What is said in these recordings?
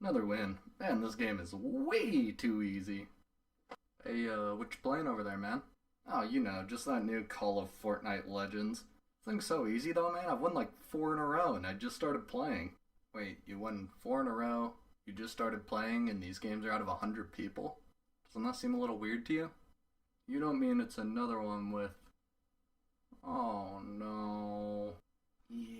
Another win. Man, this game is way too easy. Hey, what you playing over there, man? Oh, just that new Call of Fortnite Legends. This thing's so easy though, man. I've won like 4 in a row and I just started playing. Wait, you won 4 in a row? You just started playing and these games are out of 100 people? Doesn't that seem a little weird to you? You don't mean it's another one with... Oh no... Yeah...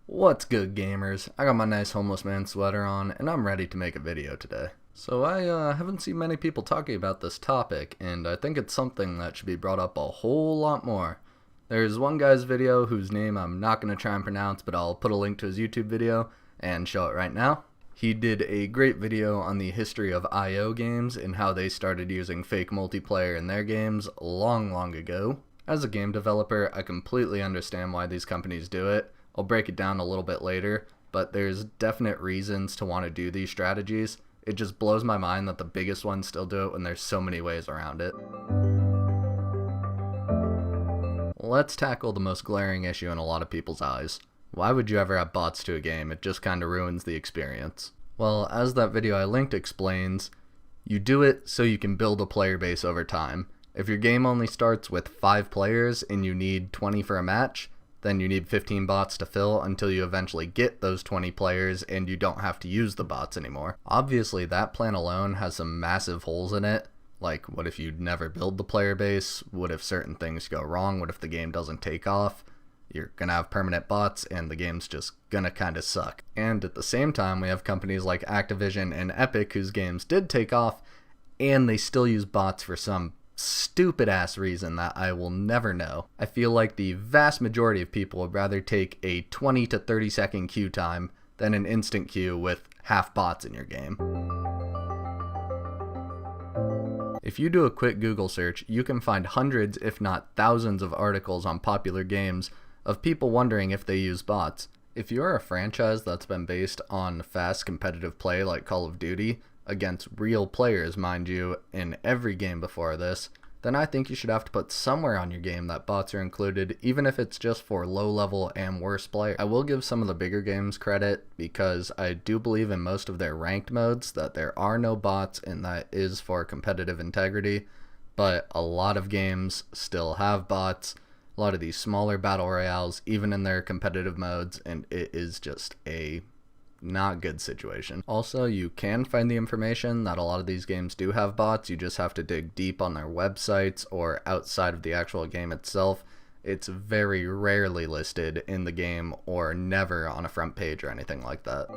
What's good, gamers? I got my nice homeless man sweater on, and I'm ready to make a video today. So I haven't seen many people talking about this topic, and I think it's something that should be brought up a whole lot more. There's one guy's video whose name I'm not going to try and pronounce, but I'll put a link to his YouTube video and show it right now. He did a great video on the history of IO games and how they started using fake multiplayer in their games long ago. As a game developer, I completely understand why these companies do it. I'll break it down a little bit later, but there's definite reasons to want to do these strategies. It just blows my mind that the biggest ones still do it when there's so many ways around it. Let's tackle the most glaring issue in a lot of people's eyes. Why would you ever have bots to a game? It just kinda ruins the experience. Well, as that video I linked explains, you do it so you can build a player base over time. If your game only starts with 5 players and you need 20 for a match, then you need 15 bots to fill until you eventually get those 20 players and you don't have to use the bots anymore. Obviously, that plan alone has some massive holes in it. Like, what if you never build the player base? What if certain things go wrong? What if the game doesn't take off? You're gonna have permanent bots and the game's just gonna kinda suck. And at the same time, we have companies like Activision and Epic whose games did take off and they still use bots for some stupid ass reason that I will never know. I feel like the vast majority of people would rather take a 20 to 30 second queue time than an instant queue with half bots in your game. If you do a quick Google search, you can find hundreds if not thousands of articles on popular games of people wondering if they use bots. If you're a franchise that's been based on fast competitive play like Call of Duty, against real players, mind you, in every game before this, then I think you should have to put somewhere on your game that bots are included, even if it's just for low level and worse players. I will give some of the bigger games credit because I do believe in most of their ranked modes that there are no bots and that is for competitive integrity, but a lot of games still have bots, a lot of these smaller battle royales, even in their competitive modes, and it is just a not good situation. Also, you can find the information that a lot of these games do have bots. You just have to dig deep on their websites or outside of the actual game itself. It's very rarely listed in the game or never on a front page or anything like that.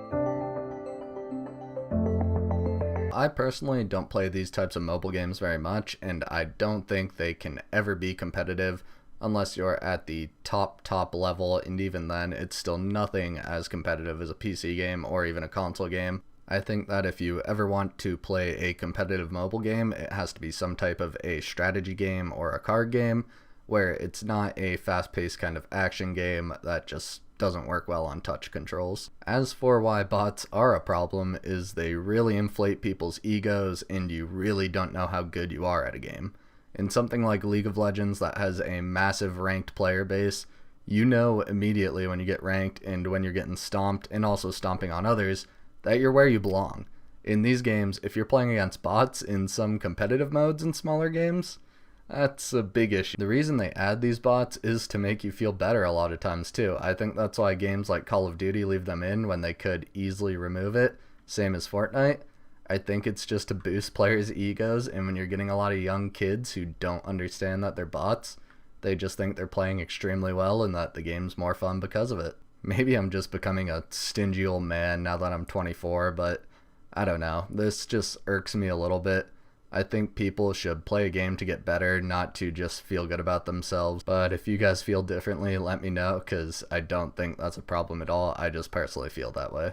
I personally don't play these types of mobile games very much, and I don't think they can ever be competitive unless you're at the top level, and even then it's still nothing as competitive as a PC game or even a console game. I think that if you ever want to play a competitive mobile game, it has to be some type of a strategy game or a card game where it's not a fast-paced kind of action game that just doesn't work well on touch controls. As for why bots are a problem is they really inflate people's egos and you really don't know how good you are at a game. In something like League of Legends that has a massive ranked player base, you know immediately when you get ranked and when you're getting stomped and also stomping on others that you're where you belong. In these games, if you're playing against bots in some competitive modes in smaller games, that's a big issue. The reason they add these bots is to make you feel better a lot of times too. I think that's why games like Call of Duty leave them in when they could easily remove it, same as Fortnite. I think it's just to boost players' egos, and when you're getting a lot of young kids who don't understand that they're bots, they just think they're playing extremely well and that the game's more fun because of it. Maybe I'm just becoming a stingy old man now that I'm 24, but I don't know. This just irks me a little bit. I think people should play a game to get better, not to just feel good about themselves. But if you guys feel differently, let me know, because I don't think that's a problem at all. I just personally feel that way.